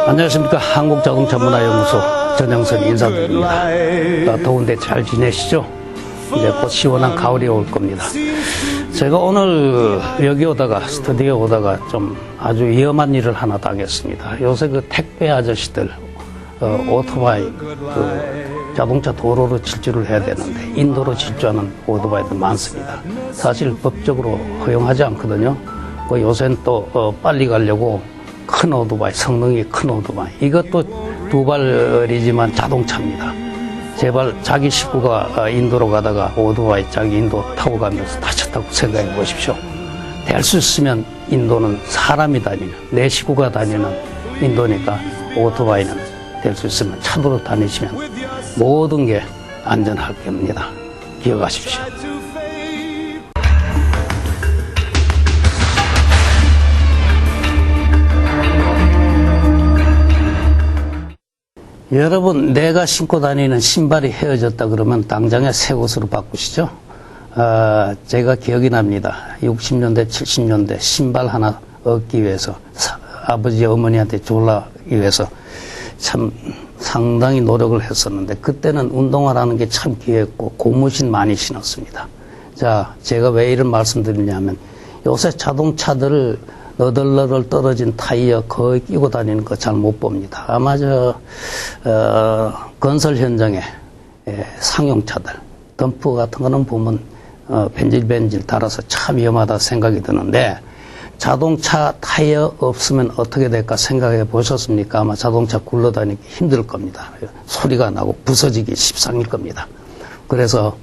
안녕하십니까. 한국자동차문화연구소 전영선 인사드립니다. 더운데 잘 지내시죠? 이제 곧 시원한 가을이 올 겁니다. 제가 오늘 여기 오다가 스튜디오에 오다가 좀 아주 위험한 일을 하나 당했습니다. 요새 그 택배 아저씨들 오토바이 자동차 도로로 질주를 해야 되는데 인도로 질주하는 오토바이들 많습니다. 사실 법적으로 허용하지 않거든요. 요새는 또 빨리 가려고 큰 오토바이, 성능이 큰 오토바이, 이것도 두 발이지만 자동차입니다. 제발 자기 식구가 인도로 가다가 오토바이 자기 인도 타고 가면서 다쳤다고 생각해 보십시오. 될 수 있으면 인도는 사람이 다니는, 내 식구가 다니는 인도니까 오토바이는 될 수 있으면 차도로 다니시면 모든 게 안전할 겁니다. 기억하십시오. 여러분, 내가 신고 다니는 신발이 헤어졌다 그러면 당장에 새 옷으로 바꾸시죠? 제가 기억이 납니다. 60년대, 70년대 신발 하나 얻기 위해서 아버지, 어머니한테 졸라기 위해서 참 상당히 노력을 했었는데 그때는 운동화라는 게 참 귀했고 고무신 많이 신었습니다. 자, 제가 왜 이런 말씀 드리냐면 요새 자동차들을 너덜너덜 떨어진 타이어 거의 끼고 다니는 거 잘 못 봅니다. 아마 건설 현장에 상용차들, 덤프 같은 거는 보면 벤질벤질 달아서 참 위험하다 생각이 드는데 자동차 타이어 없으면 어떻게 될까 생각해 보셨습니까? 아마 자동차 굴러다니기 힘들 겁니다. 소리가 나고 부서지기 십상일 겁니다. 그래서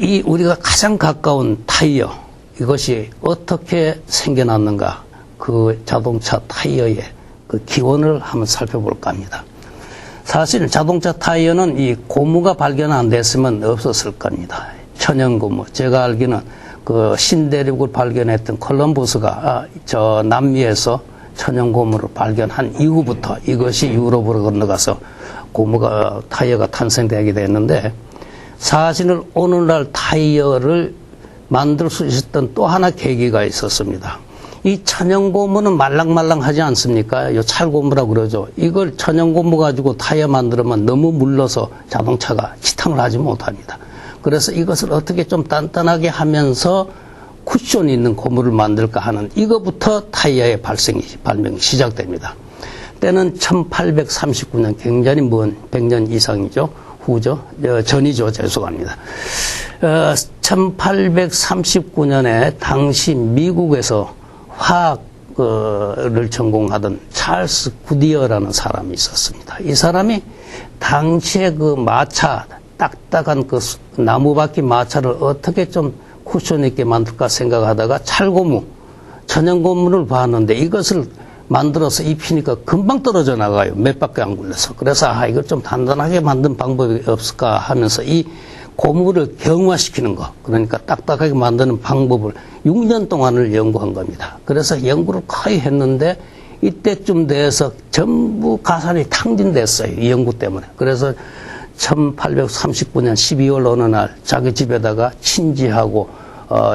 이 우리가 가장 가까운 타이어, 이것이 어떻게 생겨났는가, 그 자동차 타이어의 그 기원을 한번 살펴볼까 합니다. 사실 자동차 타이어는 이 고무가 발견 안 됐으면 없었을 겁니다. 천연 고무. 제가 알기는 그 신대륙을 발견했던 콜럼버스가 저 남미에서 천연 고무를 발견한 이후부터 이것이 유럽으로 건너가서 고무가 타이어가 탄생되게 됐는데, 사실은 오늘날 타이어를 만들 수 있었던 또 하나 계기가 있었습니다. 이 천연고무는 말랑말랑하지 않습니까? 이 찰고무라고 그러죠. 이걸 천연고무 가지고 타이어 만들면 너무 물러서 자동차가 지탕을 하지 못합니다. 그래서 이것을 어떻게 좀 단단하게 하면서 쿠션 있는 고무를 만들까 하는 이거부터 타이어의 발명이 시작됩니다. 때는 1839년, 굉장히 먼 100년 이상이죠. 후죠. 전이죠. 죄송합니다. 1839년에 당시 미국에서 화학을 전공하던 찰스 구디어라는 사람이 있었습니다. 이 사람이 당시에 그 마차, 딱딱한 그 나무바퀴 마차를 어떻게 좀 쿠션 있게 만들까 생각하다가 찰고무, 천연고무를 봤는데 이것을 만들어서 입히니까 금방 떨어져 나가요. 몇 바퀴 안 굴려서. 그래서 이걸 좀 단단하게 만든 방법이 없을까 하면서 이 고무를 경화시키는 거, 그러니까 딱딱하게 만드는 방법을 6년 동안을 연구한 겁니다. 그래서 연구를 거의 했는데 이때쯤 돼서 전부 가산이 탕진됐어요. 이 연구 때문에. 그래서 1839년 12월 어느 날 자기 집에다가 친지하고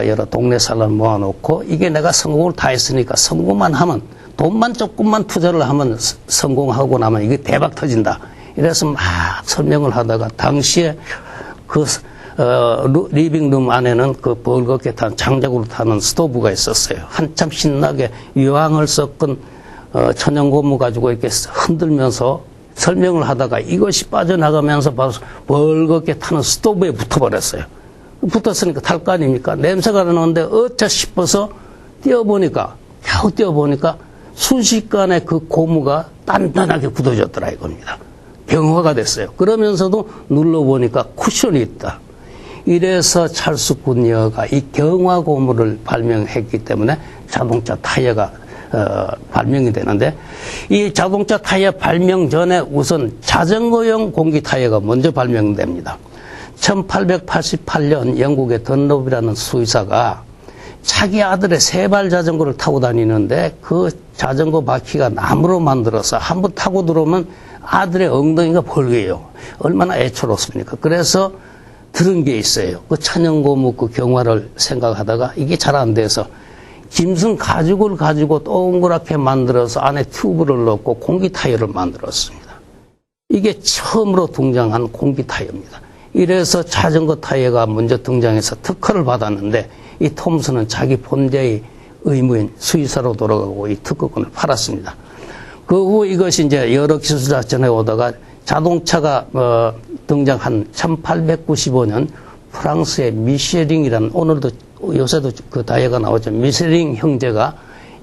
여러 동네 사람 모아놓고 이게 내가 성공을 다 했으니까 성공만 하면, 돈만 조금만 투자를 하면 성공하고 나면 이게 대박 터진다. 이래서 막 설명을 하다가 당시에 그 리빙룸 안에는 그 벌겋게 탄 장작으로 타는 스토브가 있었어요. 한참 신나게 유황을 섞은 천연고무 가지고 이렇게 흔들면서 설명을 하다가 이것이 빠져나가면서 바로 벌겋게 타는 스토브에 붙어버렸어요. 붙었으니까 탈 거 아닙니까? 냄새가 나는데 어쩌 싶어서 겨우 띄워보니까 순식간에 그 고무가 단단하게 굳어졌더라 이겁니다. 경화가 됐어요. 그러면서도 눌러보니까 쿠션이 있다. 이래서 찰스 구디어가 이 경화 고무를 발명했기 때문에 자동차 타이어가 발명이 되는데, 이 자동차 타이어 발명 전에 우선 자전거용 공기 타이어가 먼저 발명됩니다. 1888년 영국의 던롭이라는 수의사가 자기 아들의 세발 자전거를 타고 다니는데 그 자전거 바퀴가 나무로 만들어서 한번 타고 들어오면 아들의 엉덩이가 벌게요. 얼마나 애처롭습니까? 그래서 들은 게 있어요. 그 천연고무 그 경화를 생각하다가 이게 잘 안 돼서 짐승 가죽을 가지고 동그랗게 만들어서 안에 튜브를 넣고 공기 타이어를 만들었습니다. 이게 처음으로 등장한 공기 타이어입니다. 이래서 자전거 타이어가 먼저 등장해서 특허를 받았는데 이 톰슨은 자기 본제의 의무인 수의사로 돌아가고 이 특허권을 팔았습니다. 그 후 이것이 이제 여러 기술자 전해 오다가 자동차가 등장한 1895년 프랑스의 미쉐링이라는 오늘도 요새도 그 타이어가 나오죠. 미쉐링 형제가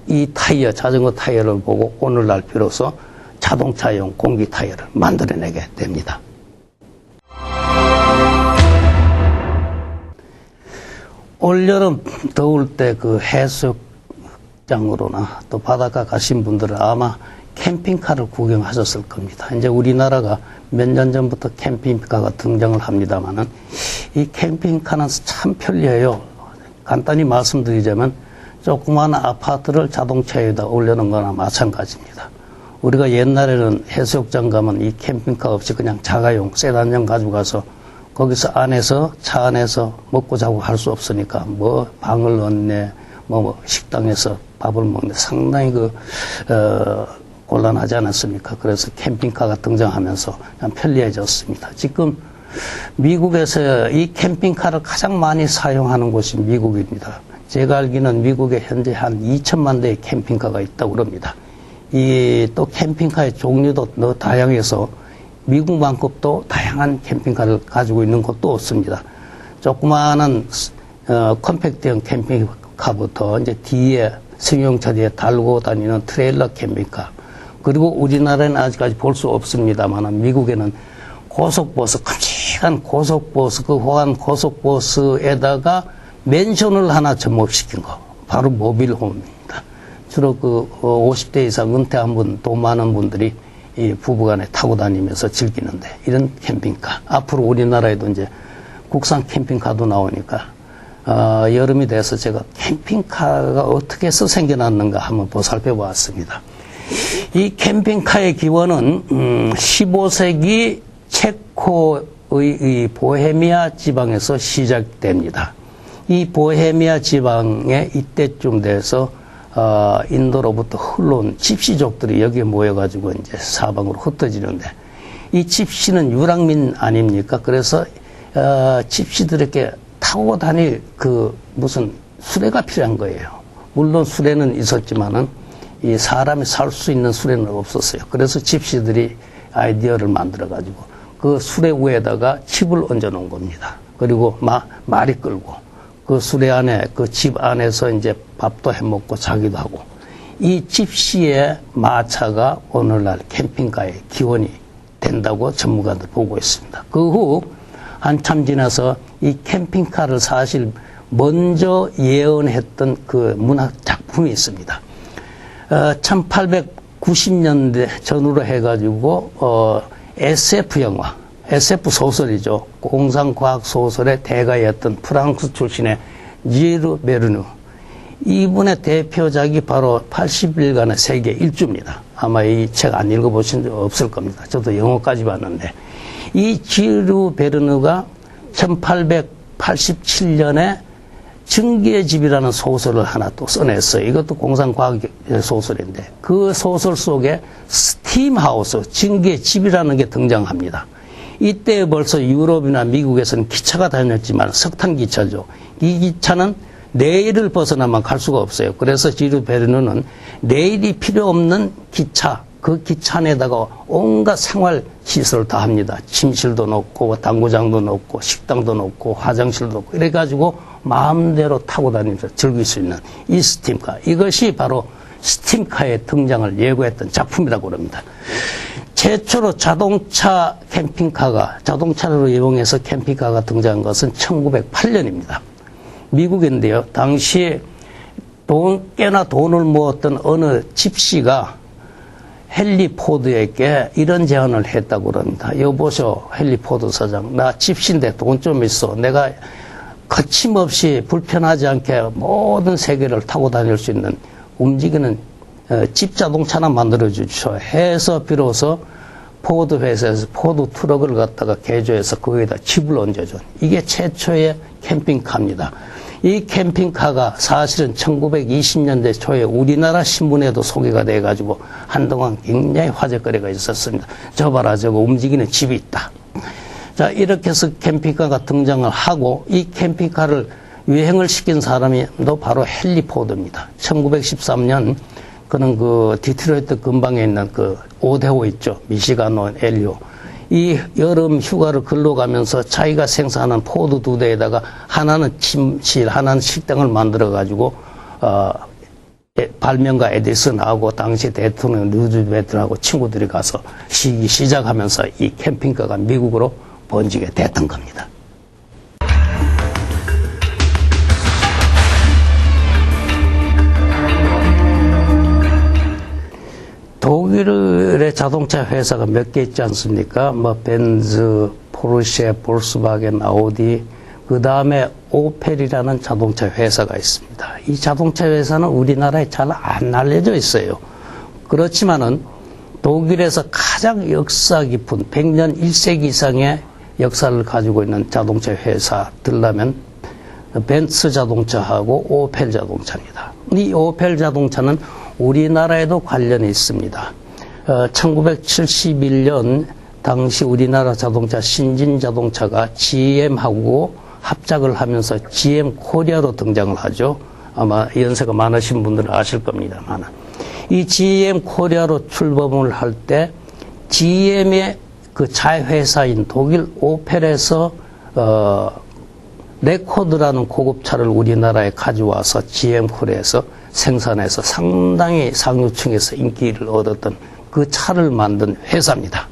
이 타이어, 자전거 타이어를 보고 오늘날 비로소 자동차용 공기 타이어를 만들어내게 됩니다. 올여름 더울 때 그 해수욕장으로나 또 바닷가 가신 분들은 아마 캠핑카를 구경하셨을 겁니다. 이제 우리나라가 몇 년 전부터 캠핑카가 등장을 합니다만은 이 캠핑카는 참 편리해요. 간단히 말씀드리자면 조그마한 아파트를 자동차에다 올려놓은 거나 마찬가지입니다. 우리가 옛날에는 해수욕장 가면 이 캠핑카 없이 그냥 자가용 세단용 가지고 가서 거기서 안에서 차 안에서 먹고 자고 할 수 없으니까 뭐 방을 얻네 뭐 식당에서 밥을 먹네 상당히 곤란하지 않았습니까? 그래서 캠핑카가 등장하면서 편리해졌습니다. 지금 미국에서 이 캠핑카를 가장 많이 사용하는 곳이 미국입니다. 제가 알기는 미국에 현재 한 2천만 대의 캠핑카가 있다고 그럽니다. 이 또 캠핑카의 종류도 너무 다양해서 미국만큼 또 다양한 캠핑카를 가지고 있는 곳도 없습니다. 조그마한 컴팩트형 캠핑카부터 이제 뒤에 승용차 뒤에 달고 다니는 트레일러 캠핑카, 그리고 우리나라에는 아직까지 볼 수 없습니다만 미국에는 고속버스, 큼직한 고속버스, 그 호환 고속버스에다가 맨션을 하나 접목시킨 거, 바로 모빌홈입니다. 주로 그 50대 이상 은퇴한 분, 돈 많은 분들이 이 부부간에 타고 다니면서 즐기는데, 이런 캠핑카. 앞으로 우리나라에도 이제 국산 캠핑카도 나오니까, 여름이 돼서 제가 캠핑카가 어떻게 해서 생겨났는가 한번 살펴보았습니다. 이 캠핑카의 기원은 15세기 체코의 보헤미아 지방에서 시작됩니다. 이 보헤미아 지방에 이때쯤 돼서 인도로부터 흘러온 집시족들이 여기에 모여가지고 이제 사방으로 흩어지는데, 이 집시는 유랑민 아닙니까? 그래서 집시들에게 타고 다닐 무슨 수레가 필요한 거예요. 물론 수레는 있었지만은 이 사람이 살 수 있는 수레는 없었어요. 그래서 집시들이 아이디어를 만들어가지고 그 수레 위에다가 칩을 얹어 놓은 겁니다. 그리고 말이 끌고 그 수레 안에, 그 집 안에서 이제 밥도 해 먹고 자기도 하고, 이 집시의 마차가 오늘날 캠핑카의 기원이 된다고 전문가들 보고 있습니다. 그 후 한참 지나서 이 캠핑카를 사실 먼저 예언했던 그 문학 작품이 있습니다. 1890년대 전후로 해가지고 SF 영화, SF 소설이죠. 공상과학 소설의 대가였던 프랑스 출신의 지르 베르누. 이분의 대표작이 바로 80일간의 세계 일주입니다. 아마 이 책 안 읽어보신 적 없을 겁니다. 저도 영어까지 봤는데, 이 지르 베르누가 1887년에 증기의 집이라는 소설을 하나 또 써냈어요. 이것도 공상과학 소설인데, 그 소설 속에 스팀하우스, 증기의 집이라는 게 등장합니다. 이때 벌써 유럽이나 미국에서는 기차가 다녔지만 석탄기차죠. 이 기차는 레일을 벗어나면 갈 수가 없어요. 그래서 지르 베르누는 레일이 필요 없는 기차, 그 기차 안에다가 온갖 생활 시설을 다 합니다. 침실도 넣고 당구장도 넣고 식당도 넣고 화장실도 넣고 이래가지고 마음대로 타고 다니면서 즐길 수 있는 이 스팀카, 이것이 바로 스팀카의 등장을 예고했던 작품이라고 합니다. 최초로 자동차 캠핑카가, 자동차를 이용해서 캠핑카가 등장한 것은 1908년입니다. 미국인데요. 당시에 꽤나 돈을 모았던 어느 집시가 헨리 포드에게 이런 제안을 했다고 그럽니다. 여보쇼, 헨리 포드 사장, 나 집시인데 돈 좀 있어. 내가 거침없이 불편하지 않게 모든 세계를 타고 다닐 수 있는 움직이는 집 자동차나 만들어주십시오 해서 비로소 포드 회사에서 포드 트럭을 갖다가 개조해서 거기에다 칩을 얹어준, 이게 최초의 캠핑카입니다. 이 캠핑카가 사실은 1920년대 초에 우리나라 신문에도 소개가 돼가지고 한동안 굉장히 화제거리가 있었습니다. 저 봐라, 저거 움직이는 집이 있다. 자, 이렇게 해서 캠핑카가 등장을 하고 이 캠핑카를 유행을 시킨 사람이 또 바로 헨리 포드입니다. 1913년 그는 그 디트로이트 근방에 있는 그 오데오 있죠. 미시간호 엘리오. 이 여름 휴가를 글로 가면서 자기가 생산한 포드 2대에다가 하나는 침실, 하나는 식당을 만들어 가지고 발명가 에디슨하고 당시 대통령 루즈벨트하고 친구들이 가서 시기 시작하면서 이 캠핑카가 미국으로 번지게 됐던 겁니다. 독일의 자동차 회사가 몇 개 있지 않습니까? 뭐 벤츠, 포르쉐, 볼kswagen, 아우디, 그 다음에 오펠이라는 자동차 회사가 있습니다. 이 자동차 회사는 우리나라에 잘 안 알려져 있어요. 그렇지만은 독일에서 가장 역사 깊은 100년 1세기 이상의 역사를 가지고 있는 자동차 회사들라면 벤츠 자동차하고 오펠 자동차입니다. 이 오펠 자동차는 우리나라에도 관련이 있습니다. 1971년 당시 우리나라 자동차 신진자동차가 GM하고 합작을 하면서 GM 코리아로 등장을 하죠. 아마 연세가 많으신 분들은 아실 겁니다만 이 GM 코리아로 출범을 할 때 GM의 그 자회사인 독일 오펠에서 레코드라는 고급차를 우리나라에 가져와서 GM 코리아에서 생산해서 상당히 상류층에서 인기를 얻었던 그 차를 만든 회사입니다.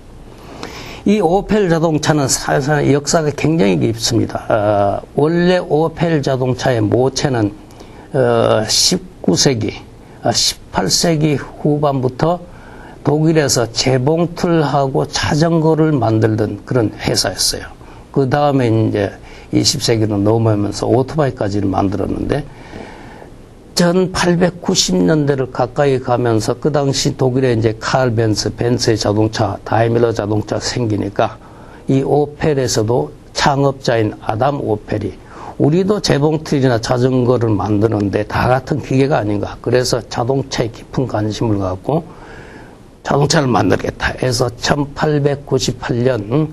이 오펠 자동차는 사실 역사가 굉장히 깊습니다. 원래 오펠 자동차의 모체는 19세기, 18세기 후반부터 독일에서 재봉틀하고 자전거를 만들던 그런 회사였어요. 그 다음에 이제 20세기로 넘어오면서 오토바이까지를 만들었는데 1890년대를 가까이 가면서 그 당시 독일에 이제 칼 벤츠, 벤츠의 자동차, 다이밀러 자동차 생기니까 이 오펠에서도 창업자인 아담 오펠이 우리도 재봉틀이나 자전거를 만드는데 다 같은 기계가 아닌가. 그래서 자동차에 깊은 관심을 갖고 자동차를 만들겠다 해서 1898년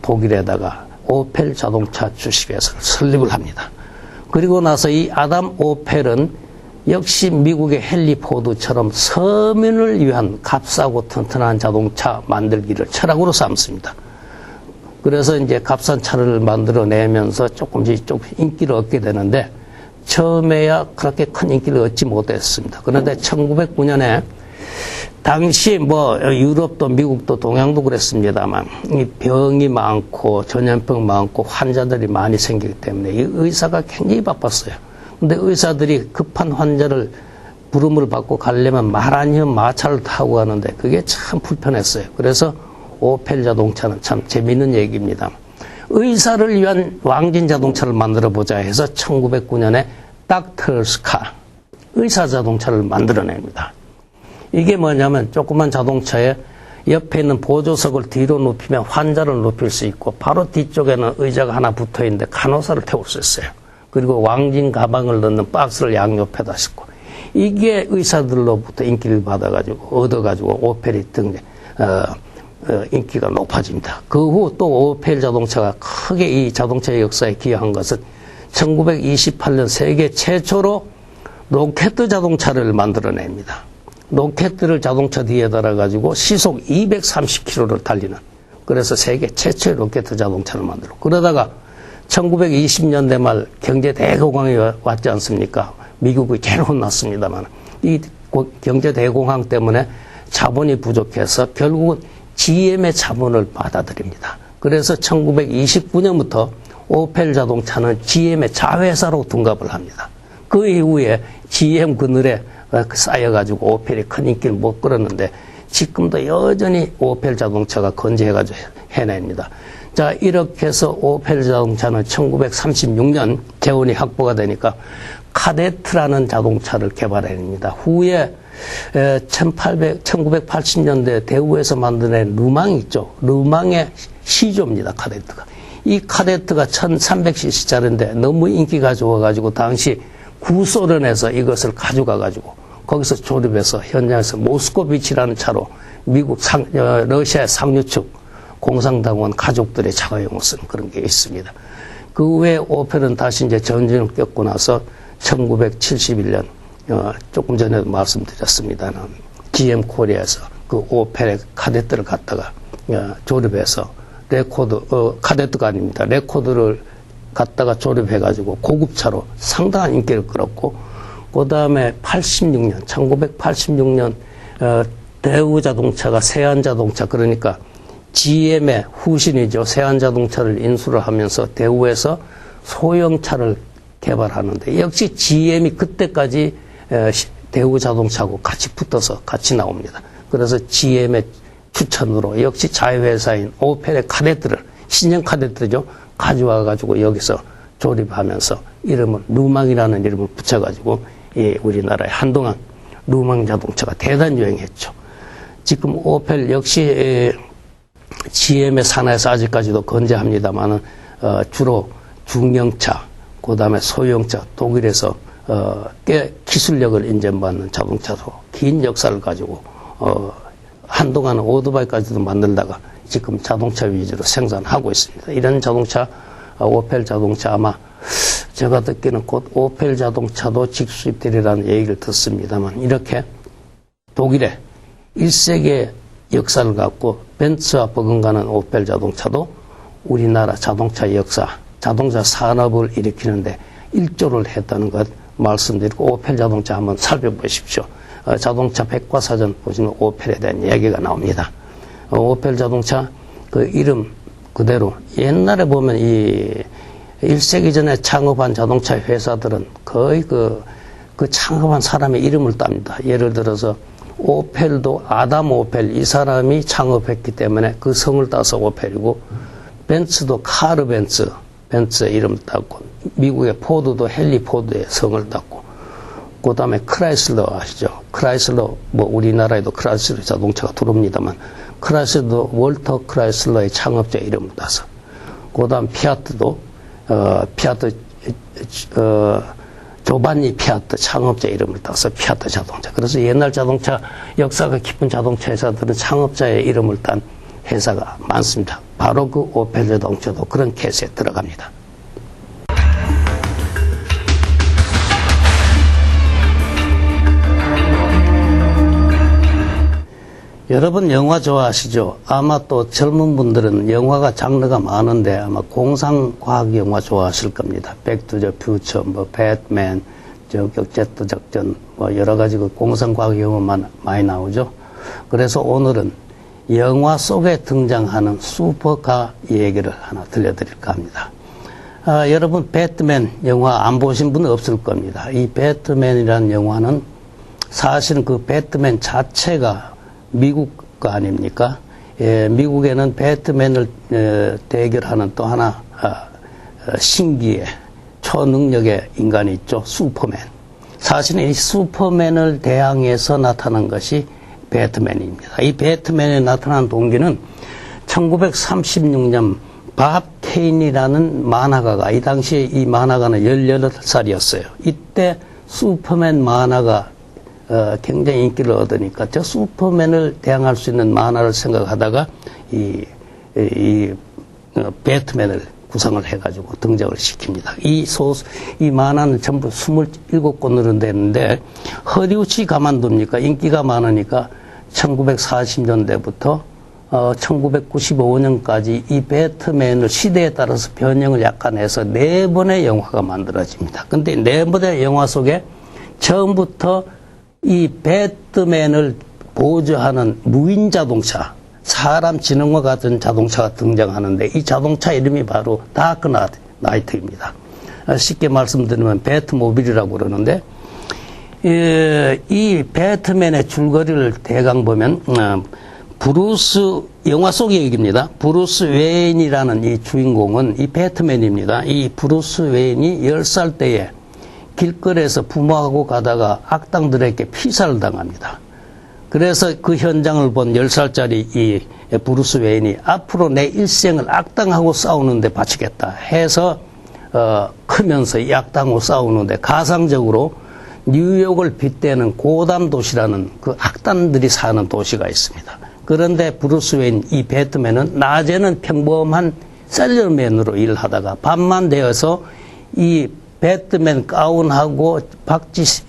독일에다가 오펠 자동차 주식회사를 설립을 합니다. 그리고 나서 이 아담 오펠은 역시 미국의 헨리 포드처럼 서민을 위한 값싸고 튼튼한 자동차 만들기를 철학으로 삼습니다. 그래서 이제 값싼 차를 만들어내면서 조금씩 인기를 얻게 되는데 처음에야 그렇게 큰 인기를 얻지 못했습니다. 그런데 1909년에 당시 뭐 유럽도 미국도 동양도 그랬습니다만 이 병이 많고 전염병 많고 환자들이 많이 생기기 때문에 이 의사가 굉장히 바빴어요. 근데 의사들이 급한 환자를 부름을 받고 가려면 말 아니면 마차를 타고 가는데 그게 참 불편했어요. 그래서 오펠 자동차는 참 재미있는 얘기입니다. 의사를 위한 왕진 자동차를 만들어 보자 해서 1909년에 닥터스카 의사 자동차를 만들어냅니다. 이게 뭐냐면 조그만 자동차에 옆에 있는 보조석을 뒤로 눕히면 환자를 눕힐 수 있고 바로 뒤쪽에는 의자가 하나 붙어 있는데 간호사를 태울 수 있어요. 그리고 왕진 가방을 넣는 박스를 양옆에다 싣고 이게 의사들로부터 인기를 받아가지고 얻어가지고 오펠이 인기가 높아집니다. 그 후 또 오펠 자동차가 크게 이 자동차 역사에 기여한 것은 1928년 세계 최초로 로켓 자동차를 만들어냅니다. 로켓을 자동차 뒤에 달아가지고 시속 230km를 달리는 그래서 세계 최초의 로켓 자동차를 만들고 그러다가 1920년대 말 경제 대공황이 왔지 않습니까? 미국이 개를 혼났습니다만 이 경제 대공황 때문에 자본이 부족해서 결국은 GM의 자본을 받아들입니다. 그래서 1929년부터 오펠 자동차는 GM의 자회사로 둔갑을 합니다. 그 이후에 GM 그늘에 쌓여가지고 오펠이 큰 인기를 못 끌었는데 지금도 여전히 오펠 자동차가 건재해가지고 해냅니다. 자, 이렇게 해서 오펠 자동차는 1936년 재원이 확보가 되니까 카데트라는 자동차를 개발해냅니다. 후에 1980년대 대우에서 만들어낸 르망 있죠. 르망의 시조입니다. 카데트가. 이 카데트가 1300cc짜리인데 너무 인기가 좋아가지고 당시 구소련에서 이것을 가져가가지고 거기서 조립해서 현장에서 모스코비치라는 차로 미국 러시아의 상류층 공산당원 가족들의 자가용을 쓴 그런 게 있습니다. 그 외에 오펠은 다시 이제 전쟁을 겪고 나서 1971년 조금 전에도 말씀드렸습니다는 GM 코리아에서 그 오펠의 카데트를 갖다가 조립해서 레코드 카데트가 아닙니다. 레코드를 갖다가 조립해가지고 고급차로 상당한 인기를 끌었고 그 다음에 1986년 대우 자동차가 세안 자동차 그러니까 GM의 후신이죠. 세안자동차를 인수를 하면서 대우에서 소형차를 개발하는데 역시 GM이 그때까지 대우 자동차하고 같이 붙어서 같이 나옵니다. 그래서 GM의 추천으로 역시 자회사인 오펠의 카데트를 신형 카데트죠. 가져와 가지고 여기서 조립하면서 이름을 루망이라는 이름을 붙여가지고 우리나라에 한동안 루망 자동차가 대단히 유행했죠. 지금 오펠 역시 GM의 산하에서 아직까지도 건재합니다만은 주로 중형차, 그 다음에 소형차, 독일에서 꽤 기술력을 인정받는 자동차로 긴 역사를 가지고 한동안은 오토바이까지도 만들다가 지금 자동차 위주로 생산하고 있습니다. 이런 자동차, 오펠 자동차 아마 제가 듣기는 곧 오펠 자동차도 직수입되리라는 얘기를 듣습니다만 이렇게 독일의 1세기의 역사를 갖고 벤츠와 버금가는 오펠 자동차도 우리나라 자동차 역사, 자동차 산업을 일으키는데 일조를 했다는 것 말씀드리고 오펠 자동차 한번 살펴보십시오. 자동차 백과사전 보시면 오펠에 대한 이야기가 나옵니다. 오펠 자동차 그 이름 그대로 옛날에 보면 이 1세기 전에 창업한 자동차 회사들은 거의 그 창업한 사람의 이름을 땁니다. 예를 들어서 오펠도 아담 오펠 이 사람이 창업했기 때문에 그 성을 따서 오펠이고 벤츠도 카르 벤츠의 이름을 땄고 미국의 포드도 헨리 포드의 성을 땄고 그 다음에 크라이슬러 아시죠? 크라이슬러 뭐 우리나라에도 크라이슬러 자동차가 들어옵니다만 크라이슬러도 월터 크라이슬러의 창업자 이름을 따서 그 다음 피아트도 조반니 피아트 창업자 이름을 따서 피아트 자동차. 그래서 옛날 자동차 역사가 깊은 자동차 회사들은 창업자의 이름을 딴 회사가 많습니다. 바로 그 오펠 자동차도 그런 케이스에 들어갑니다. 여러분 영화 좋아하시죠? 아마 또 젊은 분들은 영화가 장르가 많은데 아마 공상과학 영화 좋아하실 겁니다. 백투더 퓨처, 뭐 배트맨, 저격 제트 작전, 뭐 여러 가지 그 공상과학 영화만 많이 나오죠. 그래서 오늘은 영화 속에 등장하는 슈퍼카 얘기를 하나 들려드릴까 합니다. 여러분 배트맨 영화 안 보신 분은 없을 겁니다. 이 배트맨이라는 영화는 사실은 그 배트맨 자체가 미국 거 아닙니까? 미국에는 배트맨을 대결하는 또 하나 신기의 초능력의 인간이 있죠. 슈퍼맨. 사실은 이 슈퍼맨을 대항해서 나타난 것이 배트맨입니다. 이 배트맨에 나타난 동기는 1936년 밥 케인이라는 만화가가 이 당시에 이 만화가는 18살이었어요. 이때 슈퍼맨 만화가 굉장히 인기를 얻으니까 저 슈퍼맨을 대항할 수 있는 만화를 생각하다가 이 배트맨을 구성을 해가지고 등장을 시킵니다. 이 만화는 전부 27권으로 되는데 허리우치 가만둡니까? 인기가 많으니까 1940년대부터 1995년까지 이 배트맨을 시대에 따라서 변형을 약간 해서 4번의 영화가 만들어집니다. 근데 4번의 영화 속에 처음부터 이 배트맨을 보조하는 무인 자동차, 사람 지능과 같은 자동차가 등장하는데 이 자동차 이름이 바로 다크 나이트입니다. 쉽게 말씀드리면 배트모빌이라고 그러는데 이 배트맨의 줄거리를 대강 보면 영화 속의 얘기입니다. 브루스 웨인이라는 이 주인공은 이 배트맨입니다. 이 브루스 웨인이 10살 때에 길거리에서 부모하고 가다가 악당들에게 피살을 당합니다. 그래서 그 현장을 본 10살짜리 이 브루스 웨인이 앞으로 내 일생을 악당하고 싸우는데 바치겠다 해서 크면서 이 악당하고 싸우는데 가상적으로 뉴욕을 빗대는 고담 도시라는 그 악단들이 사는 도시가 있습니다. 그런데 브루스 웨인 이 배트맨은 낮에는 평범한 셀러맨으로 일을 하다가 밤만 되어서 이 배트맨 가운하고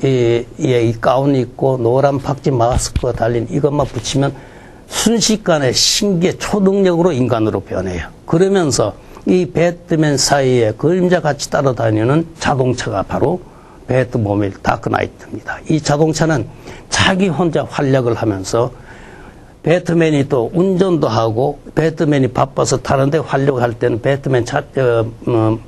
이 가운이 있고 노란 박쥐 마스크가 달린 이것만 붙이면 순식간에 신기해 초능력으로 인간으로 변해요. 그러면서 이 배트맨 사이에 그림자같이 따라다니는 자동차가 바로 배트모빌 다크나이트입니다. 이 자동차는 자기 혼자 활약을 하면서 배트맨이 또 운전도 하고 배트맨이 바빠서 타는데 활력할 때는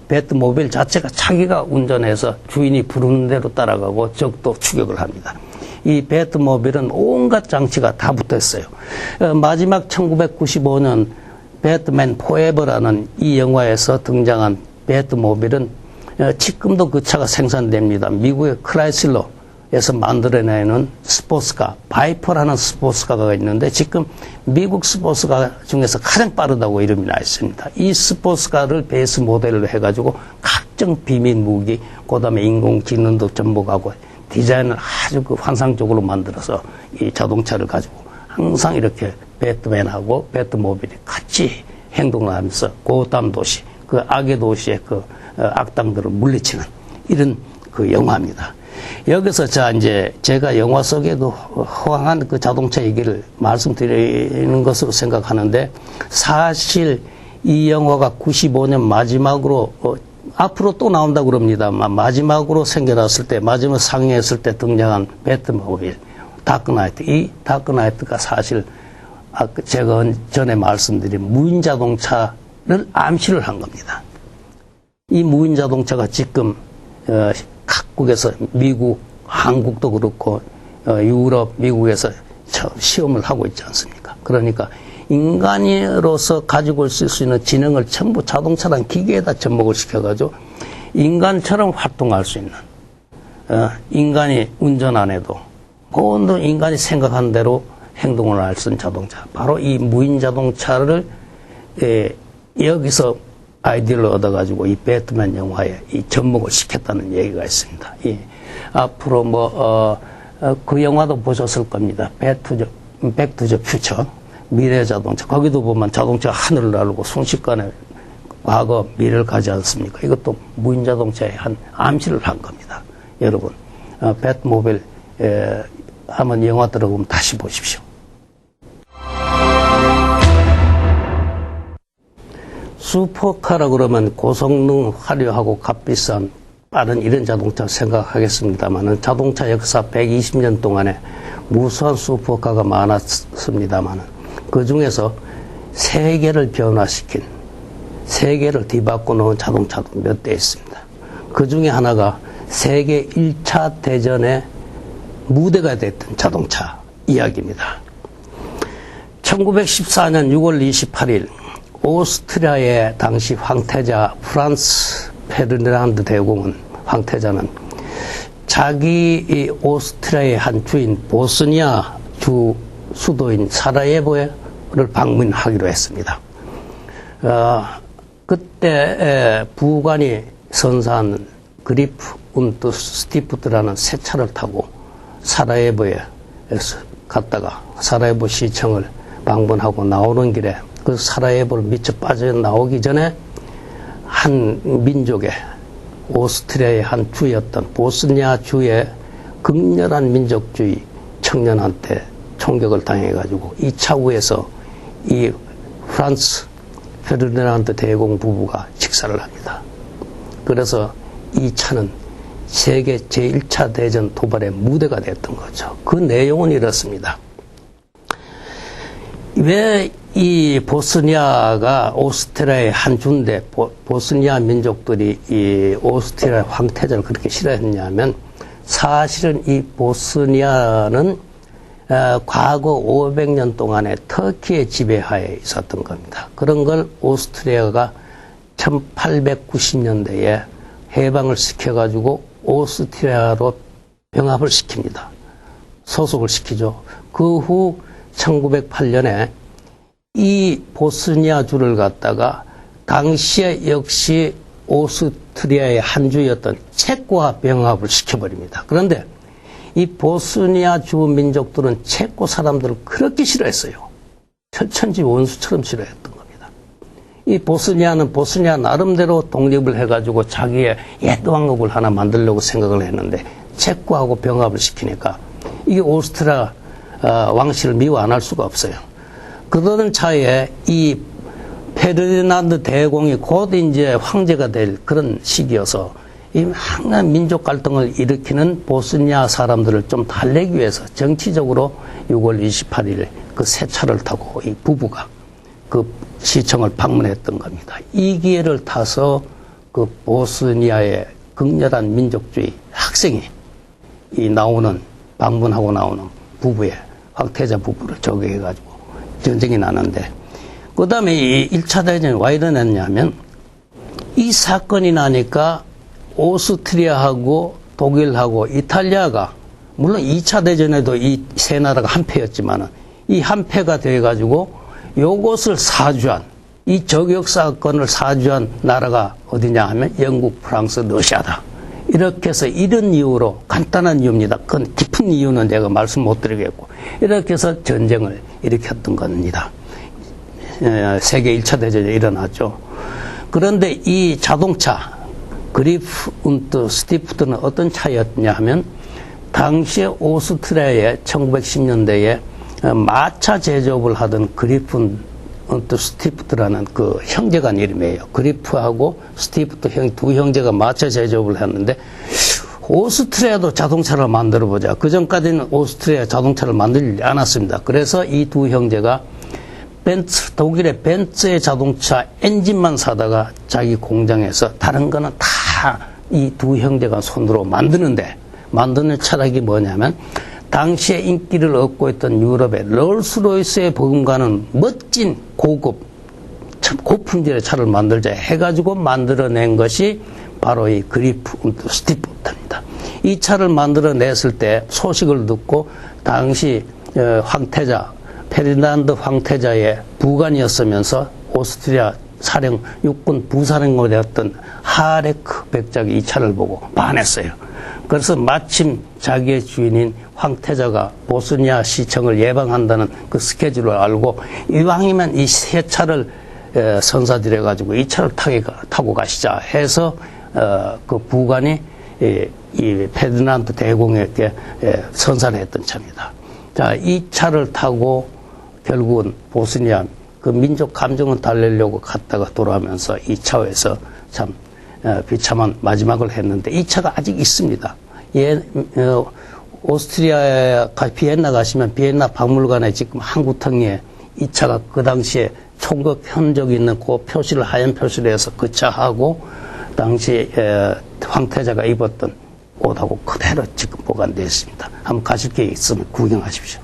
배트모빌 자체가 자기가 운전해서 주인이 부르는 대로 따라가고 적도 추격을 합니다. 이 배트모빌은 온갖 장치가 다 붙어있어요. 마지막 1995년 배트맨 포에버라는 이 영화에서 등장한 배트모빌은 지금도 그 차가 생산됩니다. 미국의 크라이슬러에서 만들어내는 스포츠카, 바이퍼라는 스포츠카가 있는데 지금 미국 스포츠카 중에서 가장 빠르다고 이름이 나 있습니다. 이 스포츠카를 베이스 모델로 해가지고 각종 비밀 무기, 그 다음에 인공지능도 접목하고 디자인을 아주 그 환상적으로 만들어서 이 자동차를 가지고 항상 이렇게 배트맨하고 배트모빌이 같이 행동을 하면서 고담 도시, 그 악의 도시의 그 악당들을 물리치는 이런 그 영화입니다. 여기서 이제 제가 영화 속에도 허황한 그 자동차 얘기를 말씀드리는 것으로 생각하는데 사실 이 영화가 95년 마지막으로 앞으로 또 나온다고 그럽니다만 마지막으로 생겨났을 때 마지막 상映했을 때 등장한 배트모빌 다크나이트, 이 다크나이트가 사실 제가 전에 말씀드린 무인 자동차를 암시를 한 겁니다. 이 무인 자동차가 지금 각국에서 미국, 한국도 그렇고 유럽, 미국에서 시험을 하고 있지 않습니까? 그러니까 인간으로서 가지고 있을 수 있는 지능을 전부 자동차란 기계에다 접목을 시켜가지고 인간처럼 활동할 수 있는 인간이 운전 안 해도 모든 인간이 생각한 대로 행동을 할 수 있는 자동차, 바로 이 무인 자동차를 여기서 아이디어를 얻어가지고 이 배트맨 영화에 이 접목을 시켰다는 얘기가 있습니다. 앞으로 그 영화도 보셨을 겁니다. 백투더 퓨처, 미래 자동차. 거기도 보면 자동차가 하늘을 나르고 순식간에 과거, 미래를 가지 않습니까? 이것도 무인 자동차에 한 암시를 한 겁니다. 여러분, 배트모빌 한번 영화 들어보면 다시 보십시오. 슈퍼카라 그러면 고성능, 화려하고 값비싼 빠른 이런 자동차 생각하겠습니다만은 자동차 역사 120년 동안에 무수한 슈퍼카가 많았습니다만은 그 중에서 세계를 변화시킨, 세계를 뒤바꿔 놓은 자동차도 몇 대 있습니다. 그 중에 하나가 세계 1차 대전의 무대가 됐던 자동차 이야기입니다. 1914년 6월 28일 오스트리아의 당시 황태자 프란츠 페르디난드 대공은 황태자는 자기 오스트리아의 한 주인 보스니아 주 수도인 사라예보를 방문하기로 했습니다. 그때 부관이 선사한 그리프 운트 스티프트라는 새 차를 타고 사라예보에 갔다가 사라예보 시청을 방문하고 나오는 길에 그 사라예보를 미쳐 빠져나오기 전에 한 민족의 오스트리아의 한 주였던 보스니아 주의 극렬한 민족주의 청년한테 총격을 당해가지고 이 차후에서 이 프란츠 페르디난드 대공 부부가 직사를 합니다. 그래서 이 차는 세계 제1차 대전 도발의 무대가 됐던 거죠. 그 내용은 이렇습니다. 왜 이 보스니아가 오스트리아의 한 주인데 보스니아 민족들이 이 오스트리아 황태자를 그렇게 싫어했냐면 사실은 이 보스니아는 과거 500년 동안에 터키의 지배하에 있었던 겁니다. 그런 걸 오스트리아가 1890년대에 해방을 시켜가지고 오스트리아로 병합을 시킵니다. 소속을 시키죠. 그 후 1908년에 이 보스니아주를 갖다가 당시에 역시 오스트리아의 한 주였던 체코와 병합을 시켜버립니다. 그런데 이 보스니아주 민족들은 체코 사람들을 그렇게 싫어했어요. 철천지 원수처럼 싫어했던 겁니다. 이 보스니아는 보스니아 나름대로 독립을 해가지고 자기의 옛 왕국을 하나 만들려고 생각을 했는데 체코하고 병합을 시키니까 이게 오스트리아 왕실을 미워 안 할 수가 없어요. 그러던 차에 이 페르디난드 대공이 곧 이제 황제가 될 그런 시기여서 이 항상 민족 갈등을 일으키는 보스니아 사람들을 좀 달래기 위해서 정치적으로 6월 28일 그 새 차를 타고 이 부부가 그 시청을 방문했던 겁니다. 이 기회를 타서 그 보스니아의 극렬한 민족주의 학생이 이 방문하고 나오는 부부의 황태자 부부를 저격해가지고 전쟁이 나는데, 그 다음에 이 1차 대전이 왜 일어났냐면, 이 사건이 나니까 오스트리아하고 독일하고 이탈리아가, 물론 2차 대전에도 이 세 나라가 한패였지만, 이 한패가 돼가지고 요것을 사주한, 이 저격 사건을 사주한 나라가 어디냐 하면 영국, 프랑스, 러시아다. 이렇게 해서 이런 이유로, 간단한 이유입니다. 그건 깊은 이유는 내가 말씀 못 드리겠고, 이렇게 해서 전쟁을 일으켰던 겁니다. 세계 1차 대전이 일어났죠. 그런데 이 자동차, 그리프 und 스티프트는 어떤 차이였냐 하면, 당시에 오스트리아의 1910년대에 마차 제조업을 하던 그리프 und 스티프트라는 그 형제간 이름이에요. 그리프하고 스티프트 두 형제가 마차 제조업을 했는데, 오스트리아도 자동차를 만들어보자. 그 전까지는 오스트리아 자동차를 만들지 않았습니다. 그래서 이 두 형제가 독일의 벤츠의 자동차 엔진만 사다가 자기 공장에서 다른 거는 다 이 두 형제가 손으로 만드는 철학이 뭐냐면, 당시에 인기를 얻고 있던 유럽의 롤스로이스에 버금가는 멋진 고급, 고품질의 차를 만들자 해가지고 만들어낸 것이 바로 이 그리프 und 스티프트입니다. 이 차를 만들어냈을 때 소식을 듣고 당시 페르디난드 황태자의 부관이었으면서 오스트리아 육군 부사령관이었던 하레크 백작이 이 차를 보고 반했어요. 그래서 마침 자기의 주인인 황태자가 보스니아 시청을 예방한다는 그 스케줄을 알고, 이왕이면 이 새 차를 선사드려가지고 이 차를 타고 가시자 해서 그 부관이 이 페르디난드 대공에게 선사를 했던 차입니다. 자, 이 차를 타고 결국은 보스니아 그 민족 감정을 달래려고 갔다가 돌아오면서 이 차에서 참 비참한 마지막을 했는데, 이 차가 아직 있습니다. 오스트리아 비엔나 가시면 비엔나 박물관에 지금 한 구덩이에 이 차가 그 당시에 총각 흔적이 있는 그 표시를, 하얀 표시를 해서 그 차하고 당시 황태자가 입었던 옷하고 그대로 지금 보관되어 있습니다. 한번 가실 게 있으면 구경하십시오.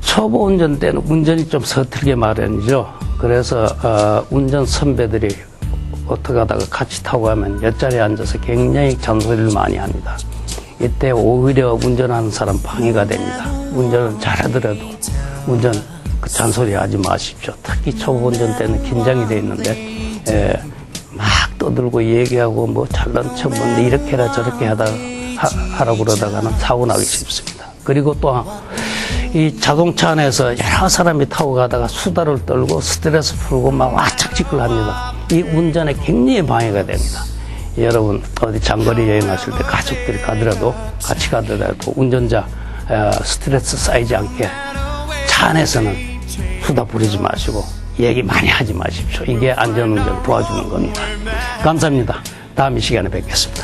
초보 운전 때는 운전이 좀 서툴게 마련이죠. 그래서 운전 선배들이 어떻게 하다가 같이 타고 가면 옆자리에 앉아서 굉장히 잔소리를 많이 합니다. 이때 오히려 운전하는 사람 방해가 됩니다. 운전을 잘하더라도 운전 잔소리 하지 마십시오. 특히 초보 운전 때는 긴장이 돼 있는데 막 떠들고 얘기하고 뭐 잘난 척 뭔데 이렇게 해라 저렇게 하라고 그러다가는 사고 나기 쉽습니다. 그리고 또 이 자동차 안에서 여러 사람이 타고 가다가 수다를 떨고 스트레스 풀고 막 와짝지껄 합니다. 이 운전에 굉장히 방해가 됩니다. 여러분 어디 장거리 여행하실 때 가족들이 가더라도 같이 가더라도 운전자 스트레스 쌓이지 않게 차 안에서는 수다 부리지 마시고 얘기 많이 하지 마십시오. 이게 안전운전 도와주는 겁니다. 감사합니다. 다음 이 시간에 뵙겠습니다.